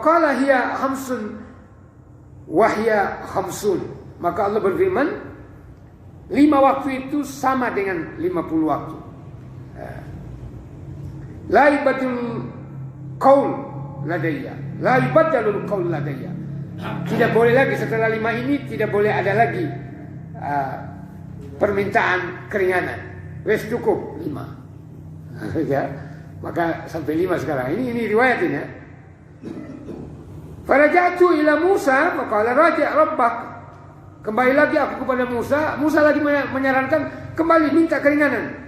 Faqala hiya khamsun wahya khamsun. Maka Allah berfirman, 5 waktu itu sama dengan 50 waktu. La ibadul qaul ladayya, la ibadalul qaul ladayya. Tidak boleh lagi setelah 5 ini, tidak boleh ada lagi permintaan keringanan. Wes cukup 5. Ya, maka sampai 5 sekarang. Ini riwayat ini. Ya. Faraja'tu ila Musa, faqala raja' rabbak. Kembali lagi aku kepada Musa. Musa lagi menyarankan kembali minta keringanan.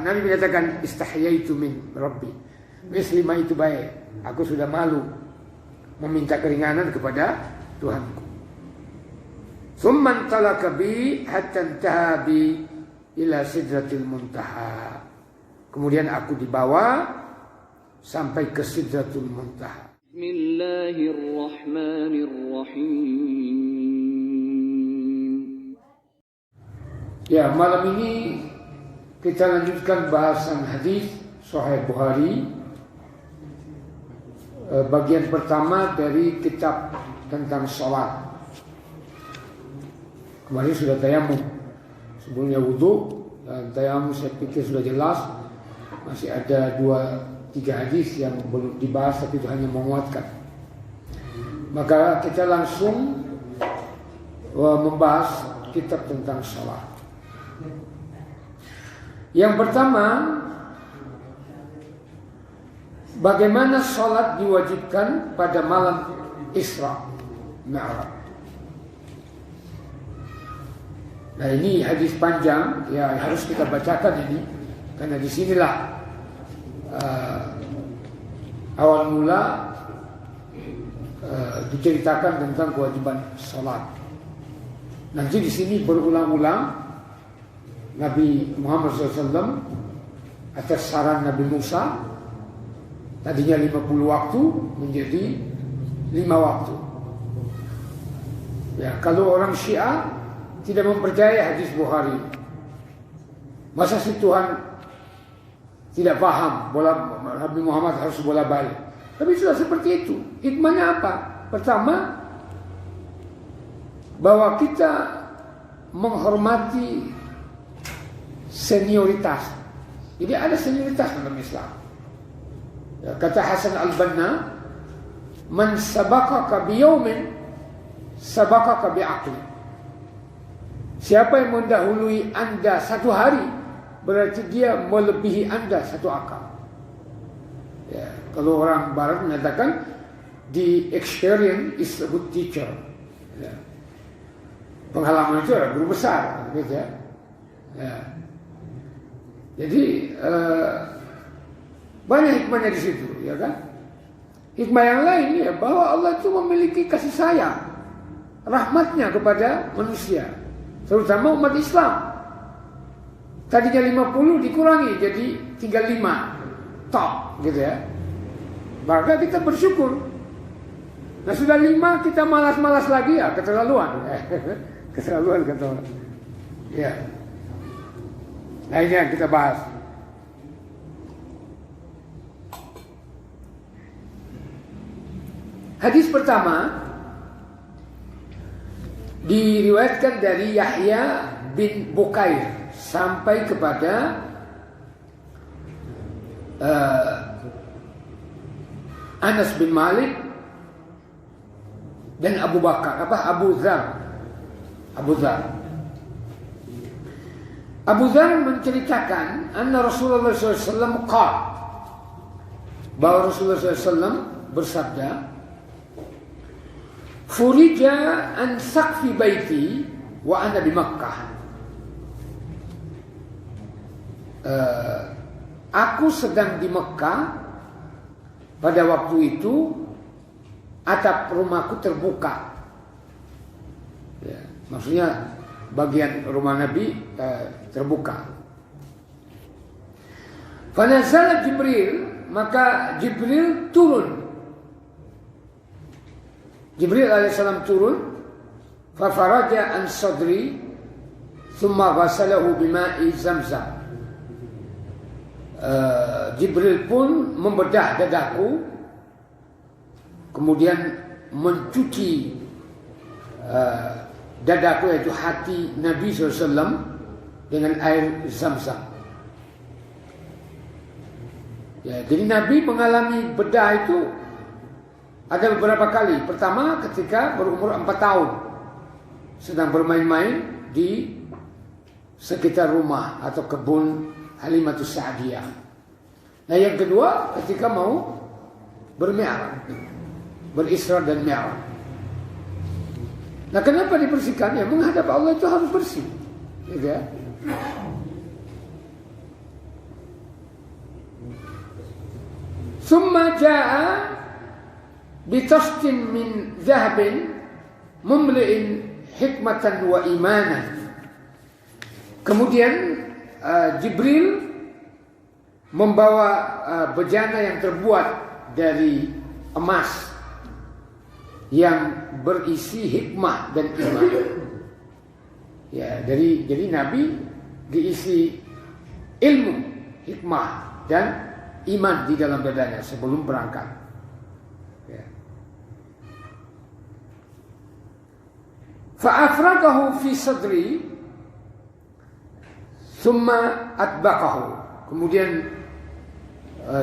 Nabi menyatakan istahyaitu min rabbi. Wes 5 itu baik. Aku sudah malu meminta keringanan kepada Tuhanku. Tsumman talaka bi hatta intaha bi ila sidratil muntaha. Kemudian aku dibawa sampai ke sidratul muntaha. Bismillahirrahmanirrahim. Ya, malam ini kita lanjutkan bahasan hadis Sahih Bukhari, bagian pertama dari kitab tentang sholat. Kemarin sudah tayamum, sebelumnya wudu, dan tayamum saya pikir sudah jelas. Masih ada 2-3 hadis yang belum dibahas, tapi itu hanya menguatkan. Maka kita langsung membahas kitab tentang sholat. Yang pertama, bagaimana sholat diwajibkan pada malam Isra Mi'raj. Nah, ini hadis panjang, ya harus kita bacakan ini, karena disinilah awal mula diceritakan tentang kewajiban sholat. Nanti di sini berulang-ulang Nabi Muhammad SAW atas saran Nabi Musa, tadinya 50 waktu menjadi 5 waktu. Ya, kalau orang Syiah tidak mempercayai hadis Bukhari, masa si Tuhan tidak paham Nabi Muhammad harus bolak-balik. Tapi sudah seperti itu. Hikmahnya apa? Pertama, bahwa kita menghormati senioritas. Jadi ada senioritas dalam Islam. Ya, kata Hasan al-Banna, man sabaqaka biyaumin sabaqaka bi'aqli. Siapa yang mendahului Anda 1 hari, berarti dia melebihi Anda 1 akal. Ya, kalau orang Barat menyatakan the experience is a good teacher. Ya. Pengalaman itu adalah guru besar, gitu ya. Ya. Jadi banyak hikmahnya di situ, ya kan? Hikmah yang lain ya, bahwa Allah itu memiliki kasih sayang, rahmatnya kepada manusia, terutama umat Islam. Tadinya 50 dikurangi jadi tinggal 5 top, gitu ya. Maka kita bersyukur. Nah, sudah 5 kita malas-malas lagi, ya keterlaluan. Keterlaluan kata orang. Ya. Nah, ini yang kita bahas. Hadis pertama diriwayatkan dari Yahya bin Bukair sampai kepada Anas bin Malik dan Abu Bakar, Abu Dzar. Abu Dzar menceritakan anna Rasulullah SAW qala, bahwa Rasulullah SAW bersabda, furija an saqfi baiti wa ana di Makkah. Aku sedang di Mekah pada waktu itu, atap rumahku terbuka. Ya, maksudnya bagian rumah Nabi terbuka. Fanazala Jibril, maka Jibril turun. Jibril alaihissalam turun. Fafaraja an sadri, thumma ghasalahu bima'i Zamzam. Jibril pun membedah dadaku, kemudian mencuci dadaku, yaitu hati Nabi SAW dengan air Zam-Zam. Ya, jadi Nabi mengalami bedah itu ada beberapa kali. Pertama ketika berumur 4 tahun, sedang bermain-main di sekitar rumah atau kebun Halimatus Sa'diyah. Nah, yang kedua ketika mau bermi'raj, berisra dan mi'raj. Nah, kenapa dibersihkan? Ya, menghadap Allah itu harus bersih, gitu ya. Summa jaa bitastin min zahabin mumli'in hikmatan wa imanan. Kemudian Jibril membawa bejana yang terbuat dari emas yang berisi hikmah dan iman. Ya, jadi Nabi diisi ilmu, hikmah dan iman di dalam dadanya sebelum berangkat. Ya. Fa'afragahu fi sadri summa atbaqahu. Kemudian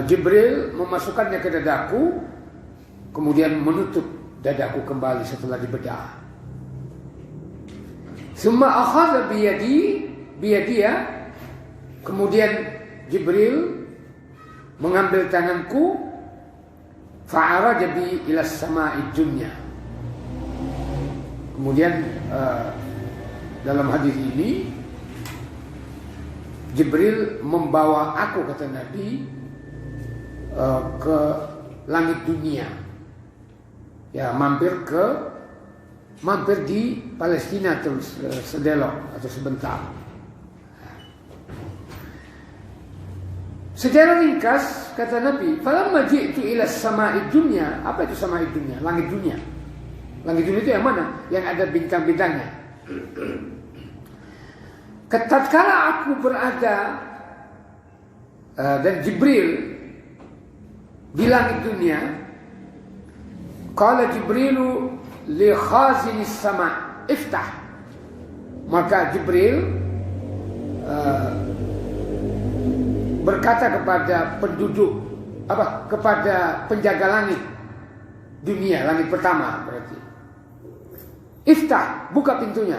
Jibril memasukkannya ke dadaku, kemudian menutup dadaku kembali setelah dibedah. Summa akhadha biyadiya. Kemudian Jibril mengambil tanganku, fa'araja bi ila sama'id dunya. Kemudian dalam hadis ini Jibril membawa aku, kata Nabi, ke langit dunia. Ya, mampir di Palestina terus sedelok atau sebentar. Secara ringkas kata Nabi, falamma ji'tu ila sama'id dunya. Apa itu sama'id dunya? Langit dunia. Langit dunia itu yang mana? Yang ada bintang-bintangnya. Tatkala aku berada dan Jibril di langit dunia, qala Jibrilu li khazinis sama' iftah. Maka Jibril berkata kepada penduduk, kepada penjaga langit dunia, langit pertama berarti, iftah, buka pintunya.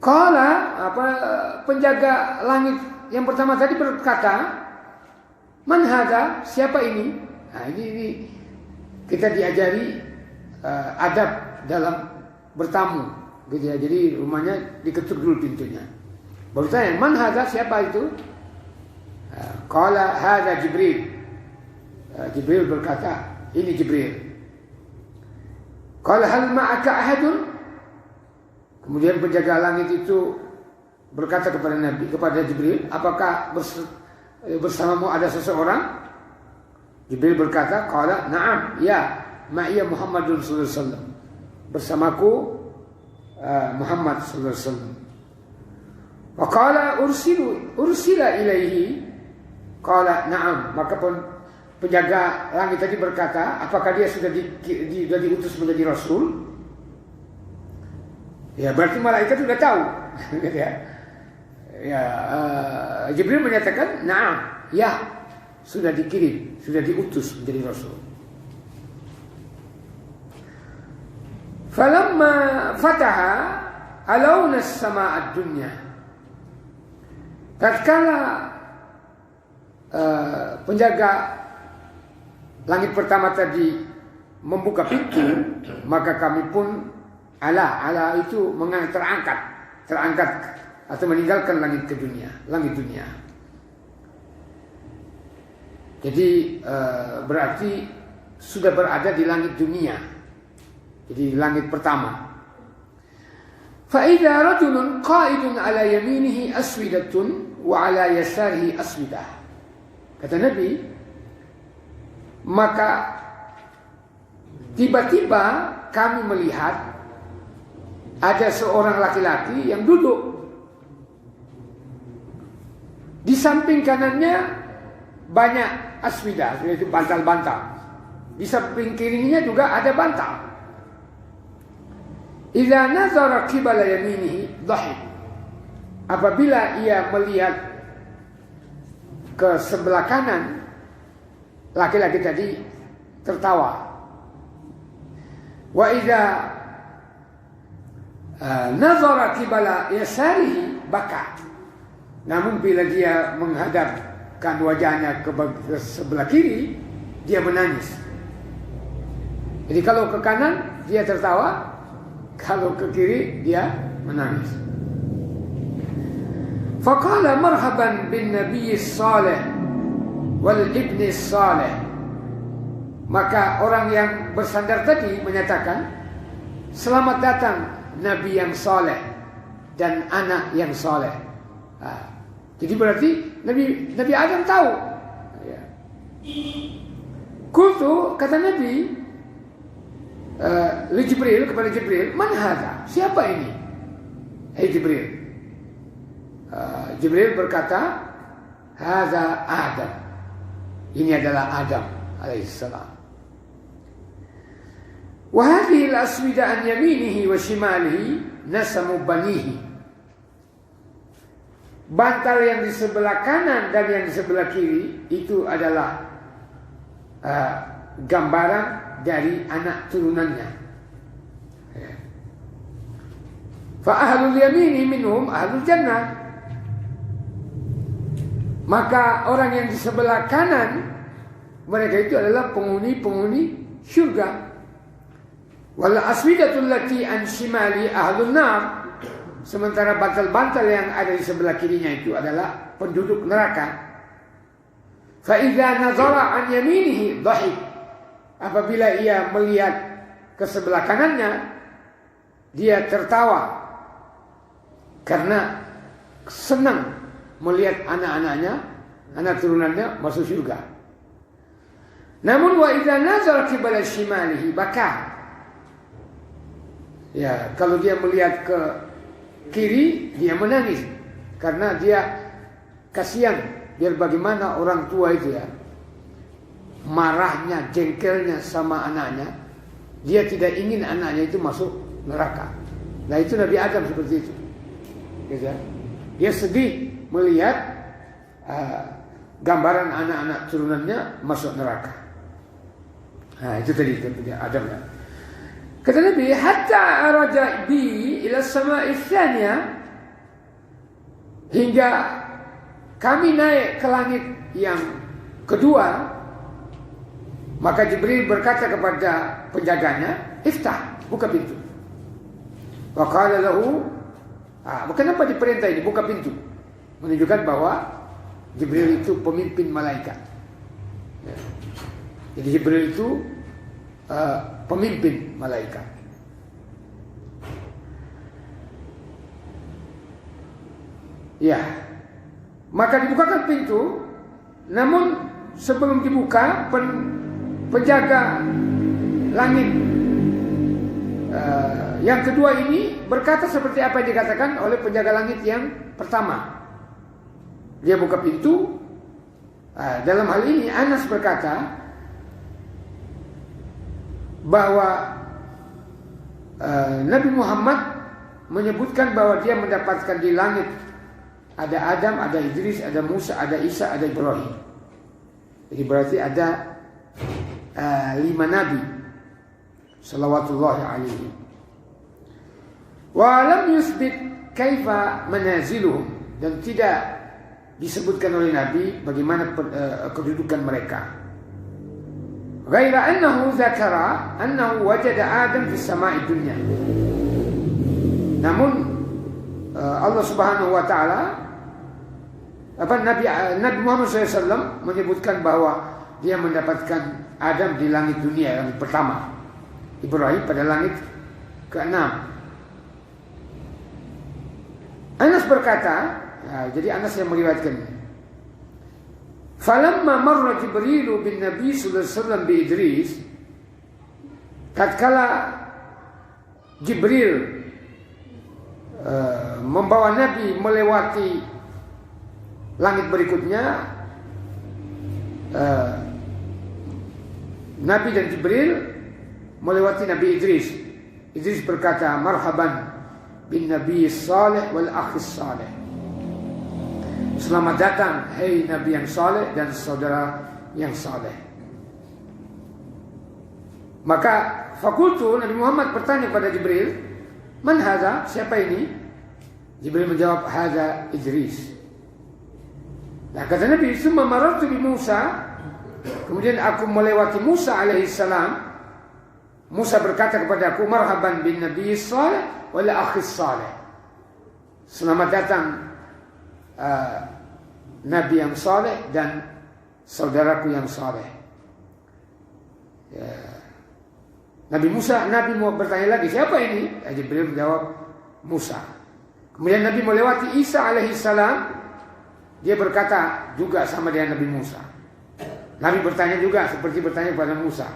Qala, penjaga langit yang pertama tadi berkata, man hadza, siapa ini? Nah, ini kita diajari adab dalam bertamu, gitu ya. Jadi rumahnya diketuk dulu pintunya. Baru tanya, man hadza, siapa itu? Qala hadza Jibril. Jibril berkata, ini Jibril. Qala hal ma'aka ahadun? Kemudian penjaga langit itu berkata kepada Nabi, kepada Jibril, apakah bersamamu ada seseorang? Jibril berkata, qala na'am, ya, ma'iya Muhammadun sallallahu alaihi wasallam. Bersamaku Muhammad sallallahu alaihi wasallam. Wa qala ursila ilaihi. Qala na'am. Maka penjaga langit tadi berkata, apakah dia sudah diutus menjadi rasul? Ya, berarti malaikat sudah tahu. Jibril menyatakan, na'am, ya, sudah dikirim, sudah diutus menjadi rasul. Falamma fataha alawna as-sama'ad dunya. Tatkala penjaga langit pertama tadi membuka pintu, maka kami pun ala itu terangkat atau meninggalkan langit dunia. Jadi berarti sudah berada di langit dunia. Jadi langit pertama. Fa idza rajulun qa'idun ala yaminihi aswidatun wa ala yasarihi aswidah. Kata Nabi, maka tiba-tiba kami melihat ada seorang laki-laki yang duduk. Di samping kanannya banyak aswidah, yaitu bantal-bantal. Di samping kirinya juga ada bantal. Idza nazara qibala yaminihi dhahik. Apabila ia melihat ke sebelah kanan, laki-laki tadi tertawa. Wa idza nazara qibala yasarihi baka. Namun bila dia menghadapkan wajahnya ke sebelah kiri, dia menangis. Jadi kalau ke kanan dia tertawa, kalau ke kiri dia menangis. Faqala marhaban bin nabiy salih wal ibni salih. Maka orang yang bersandar tadi menyatakan, selamat datang nabi yang saleh dan anak yang saleh. Jadi berarti Nabi Adam tahu. Qultu, kata Nabi li Jibril, kepada Jibril, man hadha? Siapa ini? Hai Jibril. Jibril berkata, hadha Adam. Ini adalah Adam alaihissalam. Wa hadhihi al-aswida an yaminihi wa shimalihi nasamu banihi. Bantal yang di sebelah kanan dan yang di sebelah kiri itu adalah gambaran dari anak turunannya. Fa ahlul yamini minhum ahlul jannah. Maka orang yang di sebelah kanan, mereka itu adalah penghuni-penghuni syurga. Wal aswidatul lati an shimali ahlun nar. Sementara bantal-bantal yang ada di sebelah kirinya itu adalah penduduk neraka. Fa idza nazara an yaminihi dhahik. Apabila ia melihat ke sebelah kanannya, dia tertawa karena senang melihat anak-anaknya, anak turunannya masuk surga. Namun wa idza nazara qibala shimalihi baka. Ya, kalau dia melihat ke kiri, dia menangis karena dia kasihan. Biar bagaimana orang tua itu ya, marahnya, jengkelnya sama anaknya, dia tidak ingin anaknya itu masuk neraka. Nah itu Nabi Adam seperti itu. Dia sedih melihat gambaran anak-anak turunannya masuk neraka. Nah itu tadi Adam ya. Kata Nabi, hatta araja bi ila sama'i tsaniyah, hingga kami naik ke langit yang kedua. Maka Jibril berkata kepada penjaganya, iftah, buka pintu. Wa qala lahu, kenapa diperintah ini buka pintu? Menunjukkan bahwa Jibril itu pemimpin malaikat. Jadi Jibril itu pemimpin malaikat. Ya, maka dibukakan pintu. Namun sebelum dibuka, penjaga langit yang kedua ini berkata seperti apa yang dikatakan oleh penjaga langit yang pertama. Dia buka pintu. Dalam hal ini Anas berkata bahwa Nabi Muhammad menyebutkan bahwa dia mendapatkan di langit ada Adam, ada Idris, ada Musa, ada Isa, ada Ibrahim. Jadi berarti ada 5 nabi salawatullahi alaihi. Wa lam yusbit kaifa manaziluhum, dan tidak disebutkan oleh Nabi bagaimana kedudukan mereka. Ghaira annahu zakara annahu wajada Adam fi sama'i dunya. Namun Allah Subhanahu wa taala Nabi Muhammad SAW menyebutkan bahwa dia mendapatkan Adam di langit dunia, langit pertama. Ibrahim pada langit ke-6. Anas berkata, jadi Anas yang meriwayatkan. Falamma marra Jibril bin Nabi sallallahu alaihi wasallam bi Idris, tatkala Jibril membawa Nabi melewati langit berikutnya, Nabi dan Jibril melewati Nabi Idris. Idris berkata, marhaban bin Nabi Saleh wal akhis Saleh. Selamat datang, hai Nabi yang saleh dan saudara yang saleh. Maka fakultu, Nabi Muhammad bertanya kepada Jibril, man hadza? Siapa ini? Jibril menjawab, hadza Idris. Nah, kata Nabi, summa marartu bi Musa. Kemudian aku melewati Musa alaihissalam. Musa berkata kepada aku, marhaban bin Nabi Saleh wal akhis Saleh. Selamat datang Nabi yang saleh dan saudaraku yang saleh. Ya. Nabi mau bertanya lagi, siapa ini? Jibril menjawab, Musa. Kemudian Nabi melewati Isa alaihissalam. Dia berkata juga sama dengan Nabi Musa. Nabi bertanya juga seperti bertanya kepada Musa.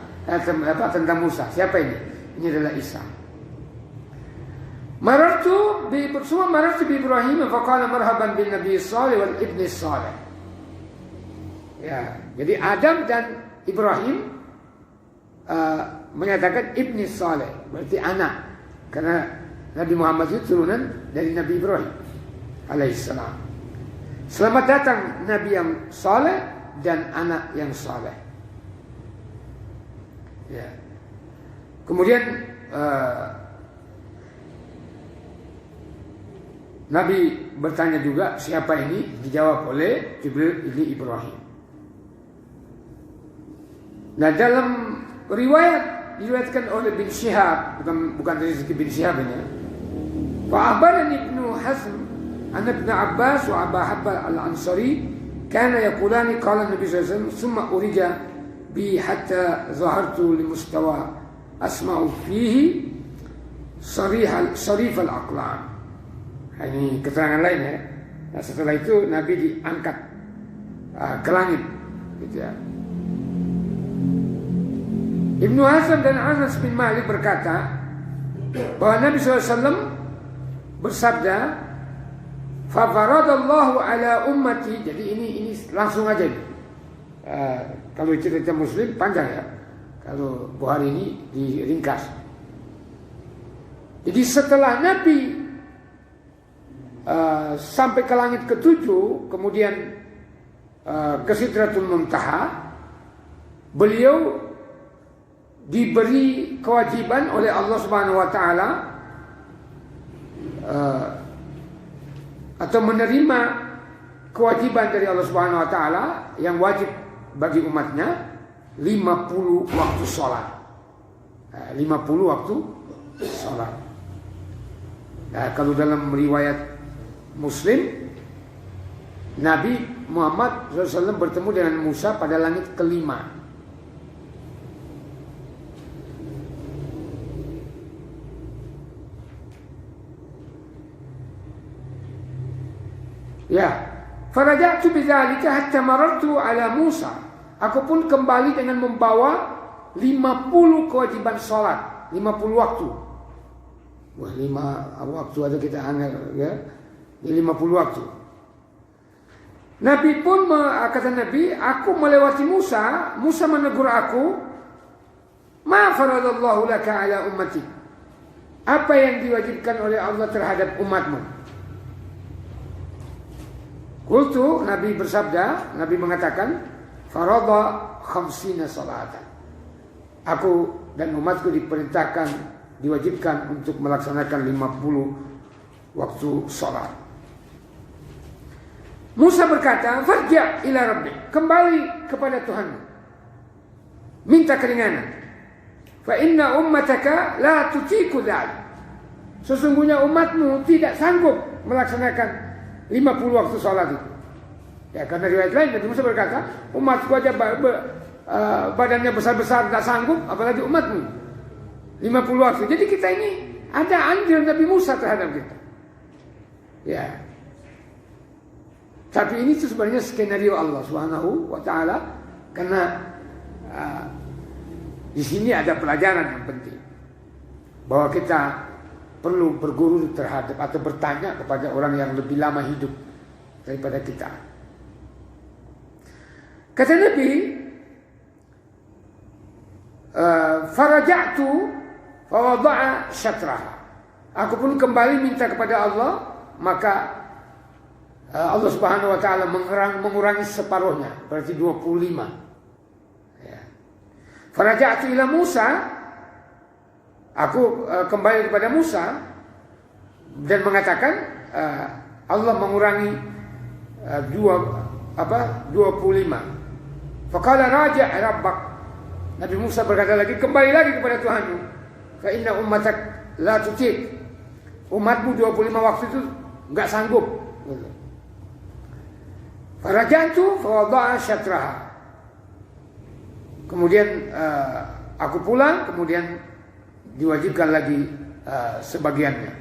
Tentang Musa, siapa ini? Ini adalah Isa. Marartu bi Ibrahim faqala marhaban bin Nabi Salih wal ibni Salih. Ya, jadi Adam dan Ibrahim menyatakan ibni Salih, berarti anak. Karena Nabi Muhammad itu turunan dari Nabi Ibrahim alaihissalam. Selamat datang Nabi yang saleh dan anak yang saleh. Ya. Kemudian Nabi bertanya juga, siapa ini? Dijawab oleh Jibril, ini Ibrahim. Nah, dalam diriwayatkan oleh bin Syihab, bukan dari Rizki bin Syihab ini. Fa'abarani Ibnu Hazm an Ibn Abbas wa Aba Habba al-Ansari kana yaqulani qala Nabi sallallahu alaihi wasallam summa urija bi hatta zahartu li mustawa asma'u fihi sarif al-aqlam. Ini keterangan lain ya. Nah, setelah itu Nabi diangkat ke langit, gitu ya. Ibnu Hazm dan Anas bin Malik berkata bahwa Nabi SAW bersabda, "Fafaradallahu ala ummati." Jadi ini langsung aja nih. Kalau cerita Muslim panjang ya. Kalau Bukhari ini diringkas. Jadi setelah Nabi sampai ke langit ketujuh, kemudian ke Sidratul Muntaha, beliau diberi kewajiban oleh Allah Subhanahu wa taala atau menerima kewajiban dari Allah Subhanahu wa taala yang wajib bagi umatnya 50 waktu sholat. 50 waktu sholat. Nah, kalau dalam riwayat Muslim, Nabi Muhammad SAW bertemu dengan Musa pada langit kelima. Ya, faraja'tu bidzalika hatta marartu ala Musa. Aku pun kembali dengan membawa 50 kewajiban salat, 50 waktu. Wah, 5 waktu ada kita angel ya. 50 waktu. Nabi pun kata Nabi, aku melewati Musa. Musa menegur aku, ma faradallahu laka ala ummati. Apa yang diwajibkan oleh Allah terhadap umatmu? Qultu, Nabi bersabda, Nabi mengatakan, farada 50 salatan. Aku dan umatku diperintahkan, diwajibkan untuk melaksanakan 50 waktu salat. Musa berkata, farja ila rabbi, kembali kepada Tuhanmu, minta keringanan. Fa inna ummataka la tutiku dzalik. Sesungguhnya umatmu tidak sanggup melaksanakan 50 waktu salat itu. Ya, karena riwayat lain Nabi Musa berkata, umatku aja badannya besar-besar tak sanggup, apalagi umatmu 50 waktu. Jadi kita ini ada andil Nabi Musa terhadap kita. Ya. Tapi ini sebenarnya skenario Allah Subhanahu wa taala, karena di sini ada pelajaran yang penting. Bahwa kita perlu berguru terhadap atau bertanya kepada orang yang lebih lama hidup daripada kita. Kata Nabi, faraja'tu fawada'a syatraha. Aku pun kembali minta kepada Allah, maka Allah Subhanahu wa taala mengurangi separuhnya, berarti 25. Ya. Faraja'tu ila Musa, aku kembali kepada Musa dan mengatakan Allah mengurangi 25. Faqala raja' rabbak. Nabi Musa berkata lagi, kembali lagi kepada Tuhanmu. Fa inna ummatak la tutik. Umatmu 25 waktu itu enggak sanggup. Farajantu fawada'a syatraha. Kemudian aku pulang, kemudian diwajibkan lagi sebagiannya.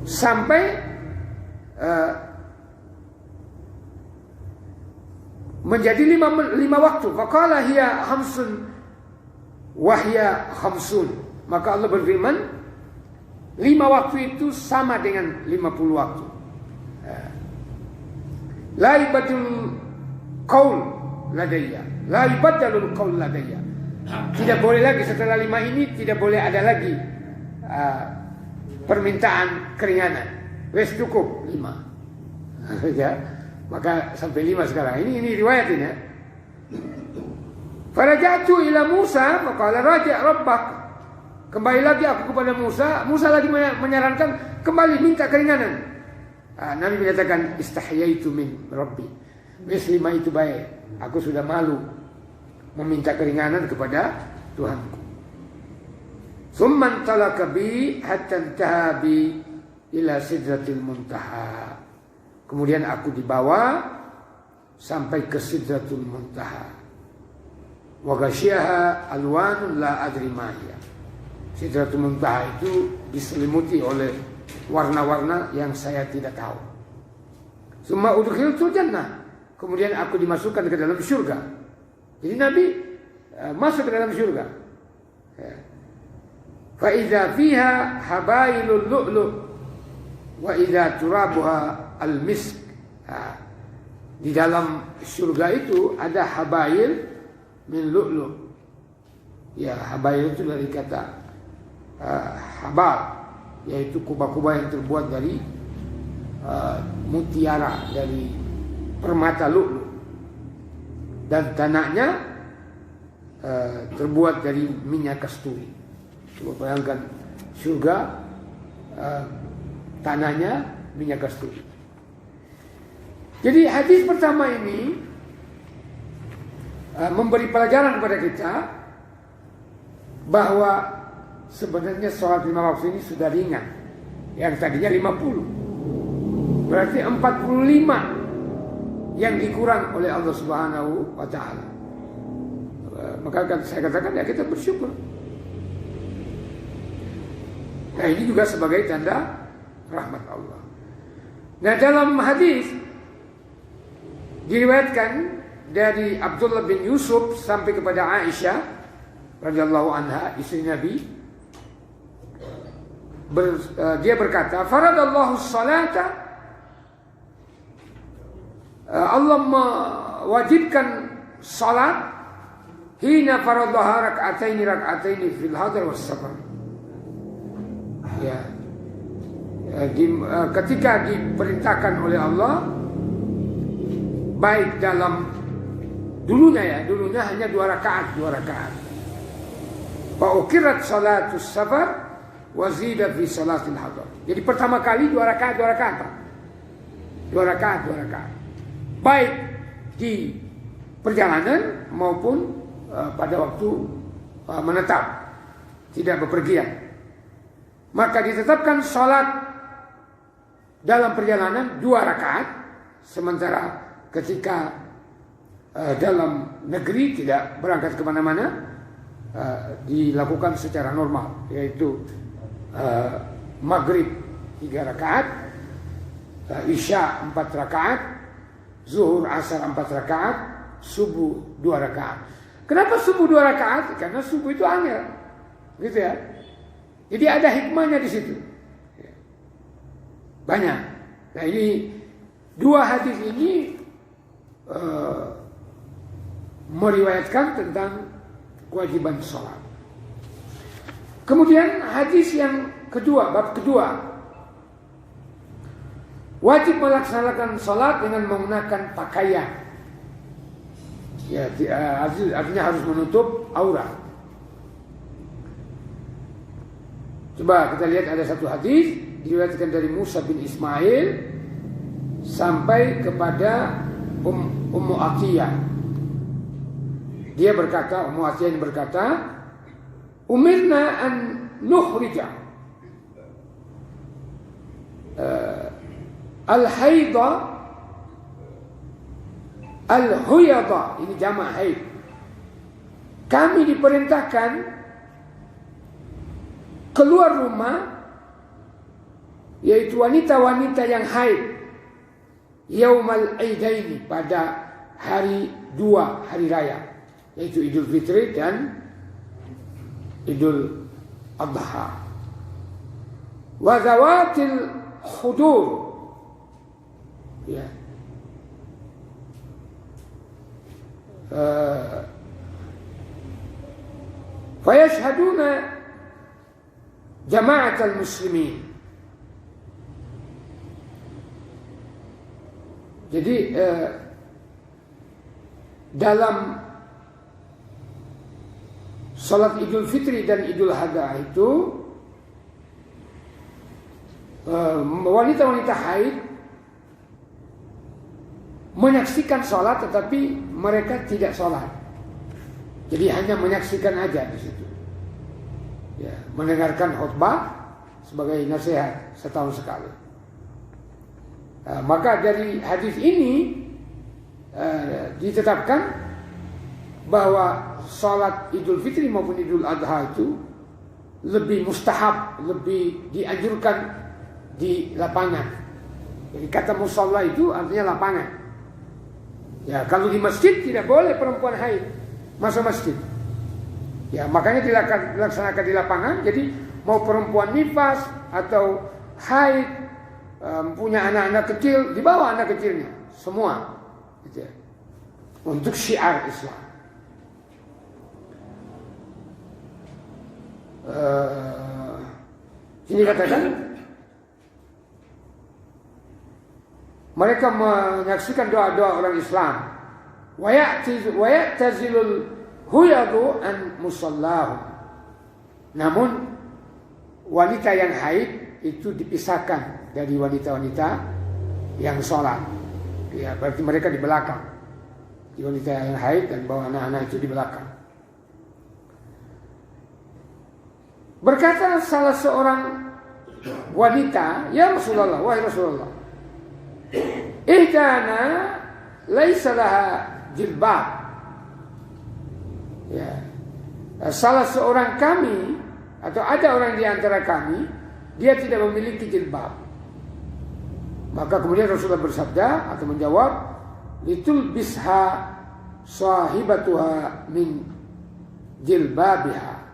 Sampai menjadi lima waktu. Faqala hiya khamsun wahya khamsun. Maka Allah berfirman, 5 waktu itu sama dengan 50 waktu. La ibadul qaul ladayya, la ibadalul qaul ladayya. Tidak boleh lagi setelah 5 ini, tidak boleh ada lagi permintaan keringanan. Wes cukup 5. Ya. Maka sampai 5 sekarang. Ini riwayat ini ya. Faraja'tu ila Musa faqala raja' rabbak. Kembali lagi aku kepada Musa. Musa lagi menyarankan kembali minta keringanan. Nabi menyatakan istahyaitu min rabbi. Wes 5 itu baik. Aku sudah malu meminta keringanan kepada Tuhanku. Tsumman talaka bi hatta intaha bi ila sidratil muntaha. Kemudian aku dibawa sampai ke Sidratul Muntaha. Wa ghasyiha alwanun la adri ma hiya. Sidratul Muntaha itu diselimuti oleh warna-warna yang saya tidak tahu. Summa udkhiltul jannah. Kemudian aku dimasukkan ke dalam surga. Jadi Nabi masuk ke dalam surga. Fa idza fiha habailul lu'lu' wa idza turabuha al-misk. Di dalam surga itu ada habail min lu'lu'. Ya, habail itu dari kata habal, yaitu kuba-kuba yang terbuat dari mutiara, dari permata lu'lu'. Dan tanahnya terbuat dari minyak kasturi. Coba bayangkan surga, tanahnya minyak kasturi. Jadi hadis pertama ini memberi pelajaran kepada kita bahwa sebenarnya sholat 5 waktu ini sudah ringan. Yang tadinya 50. Berarti 45 yang dikurang oleh Allah Subhanahu wa taala. Maka saya katakan ya kita bersyukur. Nah, ini juga sebagai tanda rahmat Allah. Nah, dalam hadis diriwayatkan dari Abdullah bin Yusuf sampai kepada Aisyah radhiyallahu anha, istri Nabi. Dia berkata, faradallahu salata, Allah mewajibkan salat hina faradaha rak'ataini fil hadar was safar. Ya. Ketika diperintahkan oleh Allah, baik dalam dulunya hanya 2 rakaat. Fa ukirat salatus safar wa zida fi salatil hadar. Jadi pertama kali 2 rakaat. 2 rakaat. Baik di perjalanan maupun pada waktu menetap, tidak bepergian. Maka ditetapkan salat dalam perjalanan 2 rakaat, sementara ketika dalam negeri tidak berangkat kemana-mana, dilakukan secara normal, yaitu maghrib 3 rakaat, isya 4 rakaat, zuhur asar 4 rakaat, subuh 2 rakaat. Kenapa subuh 2 rakaat? Karena subuh itu angel, gitu ya. Jadi ada hikmahnya di situ, banyak. Nah, ini Dua hadis ini meriwayatkan tentang kewajiban sholat. Kemudian hadis yang kedua, bab kedua, wajib melaksanakan sholat dengan menggunakan pakaian. Ya, artinya harus menutup aurat. Coba kita lihat, ada satu hadis diriwayatkan dari Musa bin Ismail sampai kepada Ummu Atiyah. Dia berkata, Ummu Atiyah ini berkata, umirna an nukhrija al-haidha al-huyadha, ini jamak haid. Kami diperintahkan keluar rumah, yaitu wanita-wanita yang haid, yaumal aidaini, pada hari dua hari raya, yaitu Idul Fitri dan Idul Adha. Wa zawatil khudur, ya. Fayashhaduna jama'atul muslimin. Jadi dalam salat Idul Fitri dan Idul Adha itu wanita-wanita haid menyaksikan salat, tetapi mereka tidak salat. Jadi hanya menyaksikan aja di situ. Ya, mendengarkan khutbah sebagai nasihat setahun sekali. Maka dari hadis ini ditetapkan bahwa salat Idul Fitri maupun Idul Adha itu lebih mustahab, lebih dianjurkan di lapangan. Jadi kata musalla itu artinya lapangan. Ya, kalau di masjid tidak boleh perempuan haid masuk masjid. Ya, makanya dilaksanakan di lapangan. Jadi mau perempuan nifas atau haid, punya anak-anak kecil, dibawa anak kecilnya semua, gitu ya, untuk syiar Islam. Ini katakan mereka menyaksikan doa-doa orang Islam. Wa ya'tazilul huyadu an musallahu. Namun wanita yang haid itu dipisahkan dari wanita-wanita yang sholat. Ya, berarti mereka di belakang. Di wanita yang haid dan bawa anak-anak itu di belakang. Berkata salah seorang wanita, ya Rasulullah, wahai Rasulullah, ihdana laisa laha jilbab. Ya. Salah seorang kami, atau ada orang di antara kami, dia tidak memiliki jilbab. Maka kemudian Rasulullah bersabda atau menjawab, litul bisha sahibatuha min jilbabiha.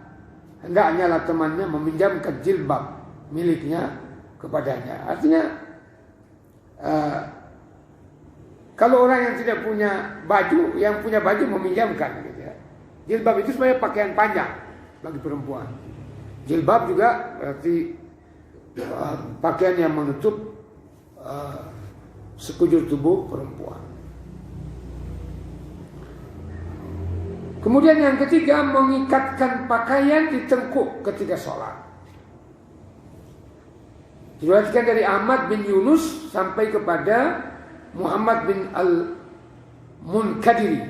Hendaknya temannya meminjamkan jilbab miliknya kepadanya. Artinya kalau orang yang tidak punya baju, yang punya baju meminjamkan, gitu ya. Jilbab itu sebenarnya pakaian panjang bagi perempuan. Jilbab juga berarti pakaian yang menutup sekujur tubuh perempuan. Kemudian yang ketiga, mengikatkan pakaian di tengkuk ketika sholat. Diriwayatkan dari Ahmad bin Yunus sampai kepada Muhammad bin Al-Munkadiri.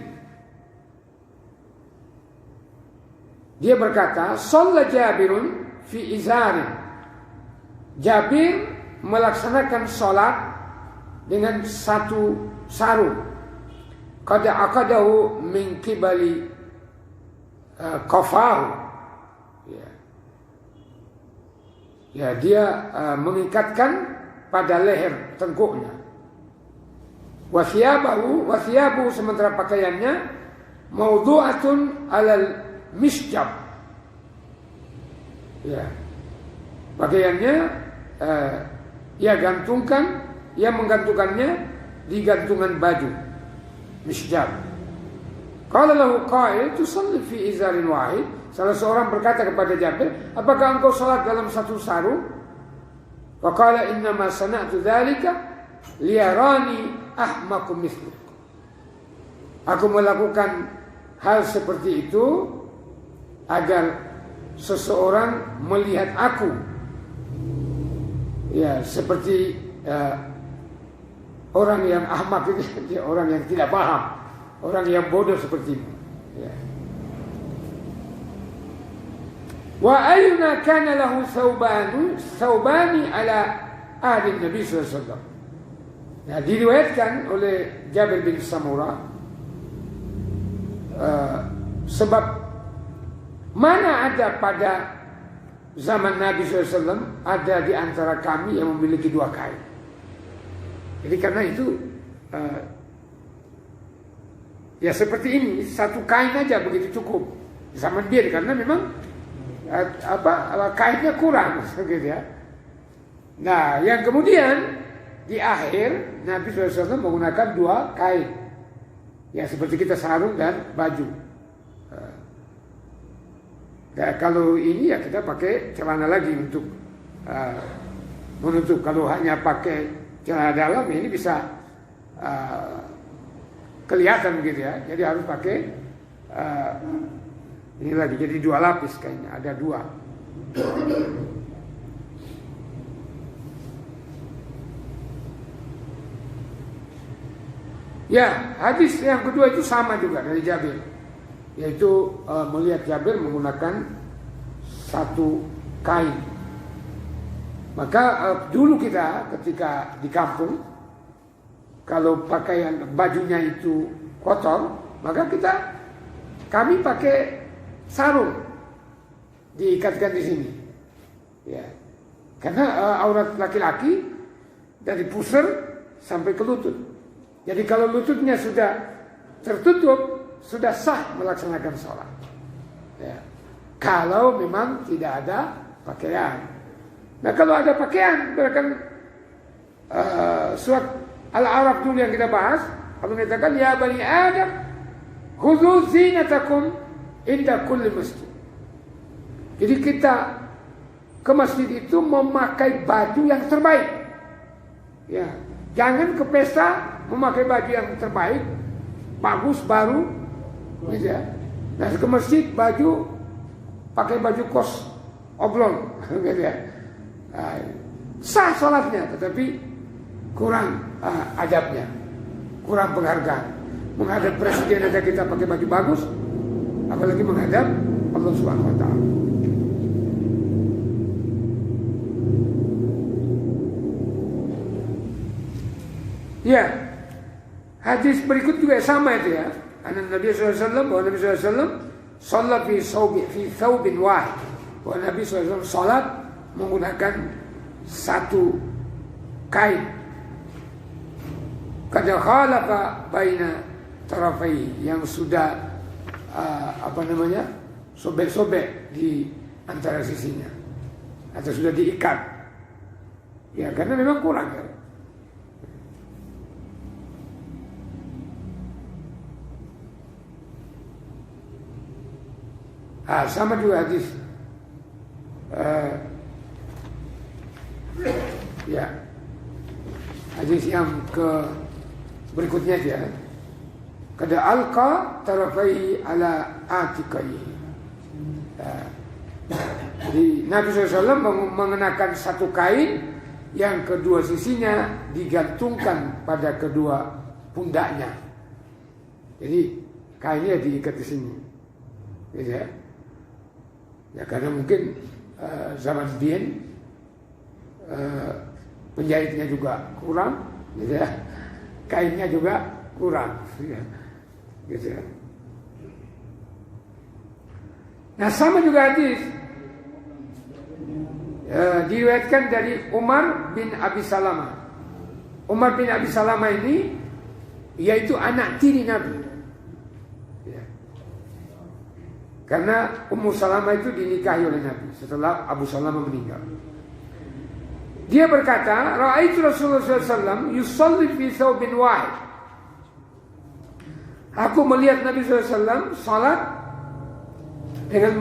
Dia berkata, "Shalla Jabirun fi izarin." Jabir melaksanakan sholat dengan satu sarung. Qad aqadahu min qibali qafahu. Ya, dia mengikatkan pada leher tengkuknya. Wasiyabu sementara pakaiannya mawdu'atun alal misjab. Ya. Pakaiannya ia menggantungkannya di gantungan baju misjab. Qala lahu qail tusalli fi izarin wahid. Salah seorang berkata kepada Jabir, apakah engkau salat dalam satu sarung? Faqala innama sana'tu dzalika liyarani ahmaku mithluk. Aku melakukan hal seperti itu agar seseorang melihat aku ya seperti orang yang ahmak itu, orang yang tidak paham, orang yang bodoh sepertimu. Ya. Wa ayyuna kana lahu thawbani ala ahli Nabi sallallahu alaihi wasallam. Nah, diriwayatkan oleh Jabir bin Samurah sebab mana ada pada zaman Nabi SAW ada di antara kami yang memiliki dua kain. Jadi karena itu ya seperti ini, satu kain aja begitu cukup zaman dia, karena memang kainnya kurang gitu ya. Nah, yang kemudian di akhir Nabi SAW menggunakan dua kain, ya seperti kita sarung dan baju. Nah, kalau ini ya kita pakai celana lagi untuk menutup. Kalau hanya pakai celana dalam ini bisa kelihatan gitu ya. Jadi harus pakai ini lagi, jadi dua lapis kayaknya, ada dua. Ya, hadis yang kedua itu sama juga dari Jabir, yaitu melihat Jabir menggunakan satu kain. Maka dulu kita ketika di kampung, kalau pakaian bajunya itu kotor, maka kami pakai sarung diikatkan di sini. Ya. Karena aurat laki-laki dari pusar sampai ke lutut. Jadi kalau lututnya sudah tertutup, sudah sah melaksanakan sholat. Ya. Kalau memang tidak ada pakaian. Nah, kalau ada pakaian, bahkan surat Al-A'raf dulu yang kita bahas, Allah mengatakan ya bani Adam, khudhu zinatakum inda kulli masjid. Jadi kita ke masjid itu memakai baju yang terbaik. Ya, jangan ke pesta memakai baju yang terbaik, bagus, baru, gitu ya. Nah, ke masjid pakai baju kos oblong, gitu ya. Sah sholatnya, tetapi kurang adabnya, kurang penghargaan. Menghadap presiden aja kita pakai baju bagus, apalagi menghadap Allah Subhanahu wa Ta'ala. Ya, hadis berikut juga sama itu ya. Nabi SAW, bahwa Nabi SAW sholat fi thawbin wahid. Bahwa Nabi SAW sholat menggunakan satu kain. Qad khalafa baina tarafai, yang sudah sobek-sobek di antara sisinya, atau sudah diikat. Ya, karena memang kurang ya. Sama juga hadis ya, hadis yang berikutnya dia, kada alqa tarafai ala atikai. Jadi Nabi SAW mengenakan satu kain yang kedua sisinya digantungkan pada kedua pundaknya. Jadi kainnya diikat di sini, gitu ya. Ya, karena mungkin zaman Bien penjahitnya juga kurang, gitu ya. Kainnya juga kurang, gitu ya. Nah, sama juga hadis diriwayatkan dari Umar bin Abi Salamah. Umar bin Abi Salamah ini yaitu anak tiri Nabi. Karena Ummu Salamah itu dinikahi oleh Nabi setelah Abu Salamah meninggal. Dia berkata, Ra'aitu Rasulullah SAW yusalli fi thawbin wahid. Aku melihat Nabi SAW salat dengan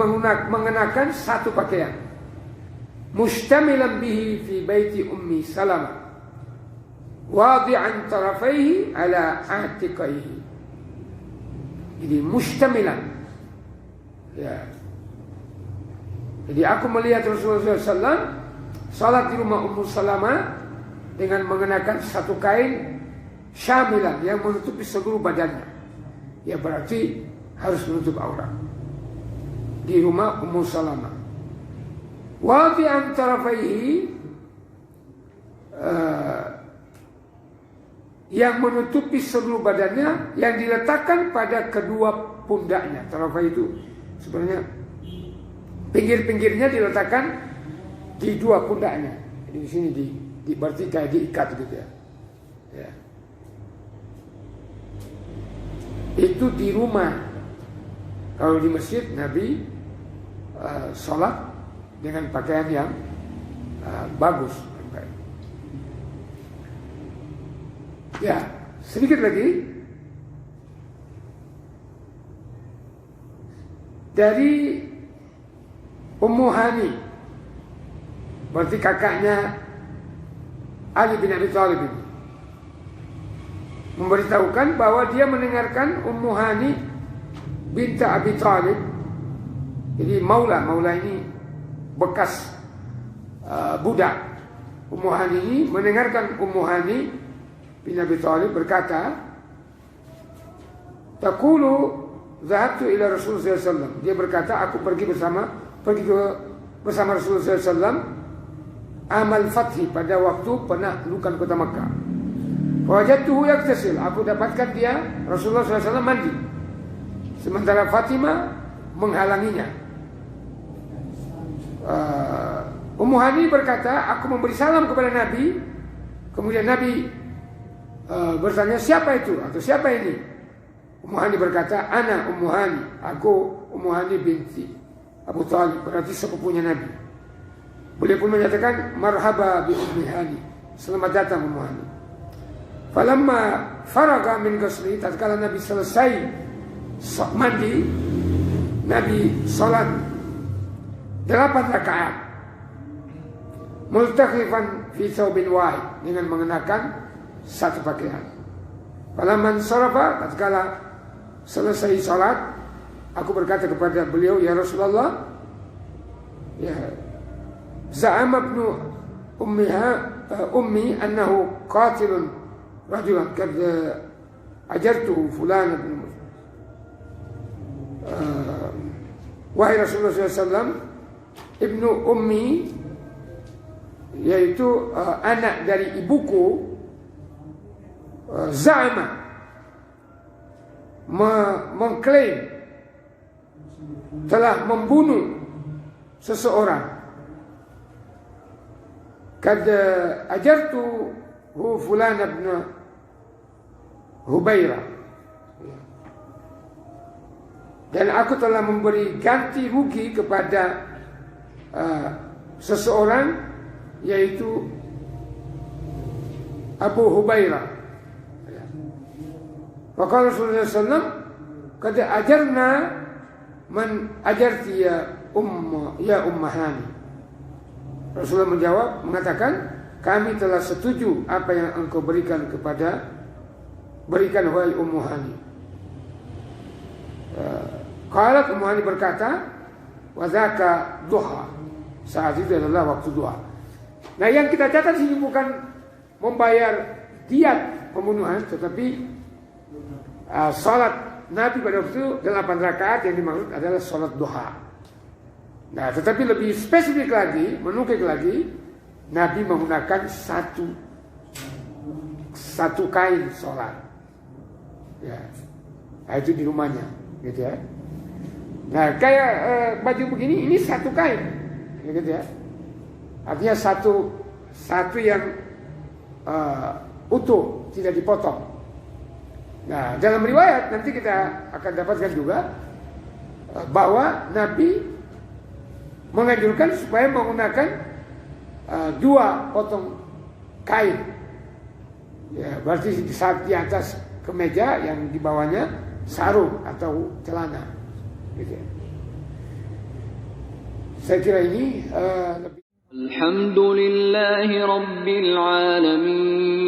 mengenakan satu pakaian. Mustamilan bihi fi baiti Ummi Salamah. Wadi'an tarafaihi ala atiqaihi. Jadi mustamilan. Ya. Jadi aku melihat Rasulullah SAW salat di rumah Ummu Salamah dengan mengenakan satu kain syamilan yang menutupi seluruh badannya. Ya berarti harus menutup aurat. Di rumah Ummu Salamah. Wadi'an tarafaihi, yang menutupi seluruh badannya, yang diletakkan pada kedua pundaknya. Tarafai itu sebenarnya pinggir-pinggirnya diletakkan di dua pundaknya. Jadi di sini berarti kayak diikat gitu ya. Ya. Itu di rumah. Kalau di masjid Nabi sholat dengan pakaian yang bagus. Ya, sedikit lagi dari Ummu Hani, berarti kakaknya Ali bin Abi Thalib ini, memberitahukan bahwa dia mendengarkan Ummu Hani binta Abi Thalib. Jadi maula ini bekas budak. Ummu Hani ini mendengarkan Ummu Hani bin Abi Thalib berkata, taqulu zahabtu ila Rasulullah SAW. Dia berkata, aku pergi bersama Rasulullah SAW amal fathi, pada waktu penaklukan kota Makkah. Wajadtuhu yaktasil. Aku dapatkan dia Rasulullah SAW mandi, sementara Fatimah menghalanginya. Ummu Hani berkata, aku memberi salam kepada Nabi. Kemudian Nabi bertanya, siapa itu atau siapa ini? Ummu Hani berkata, ana Ummu Hani, aku Ummu Hani binti Abu Thalib, berarti sepupunya Nabi. Beliau pun menyatakan, marhaba bi Ummi Hani, selamat datang Ummu Hani. Falamma faraga min ghusli, tatkala Nabi selesai mandi, Nabi salat 8 rakaat multakhifan fi thawbin wahid, dengan mengenakan satu pakaian. Falamman sarafa, tatkala selesai salat, aku berkata kepada beliau, ya Rasulullah, ya za'ama ibnu ummi annahu qatilun rajulan kad ajartuhu fulan bin wahai Rasulullah SAW, ibnu ummi, yaitu anak dari ibuku, za'ama, mengklaim telah membunuh seseorang. Kad ajartu fulan bin Hubairah, dan aku telah memberi ganti rugi kepada seseorang, yaitu Abu Hubairah. Maka Rasulullah SAW, kad ajarna man ajarti ya Ummu Hani. Rasulullah menjawab, mengatakan, kami telah setuju apa yang engkau berikan wahai Ummu Hani. Qalat, Ummu Hani berkata, wa dzaka duha, saat itu adalah waktu duha. Nah, yang kita catat sini bukan membayar diat pembunuhan, tetapi salat Nabi pada waktu itu 8 rakaat, yang dimaksud adalah salat duha. Nah, tetapi lebih spesifik lagi, menukik lagi, Nabi menggunakan satu kain salat. Ya, nah, itu di rumahnya, gitu ya. Nah, kayak baju begini, ini satu kain, gitu ya. Artinya satu yang utuh, tidak dipotong. Nah, dalam riwayat nanti kita akan dapatkan juga bahwa Nabi menganjurkan supaya menggunakan 2 potong kain. Ya, berarti di atas kemeja, yang di bawahnya sarung atau celana. Gitu. Saya kira ini lebih. Alhamdulillahi Rabbil Alamin.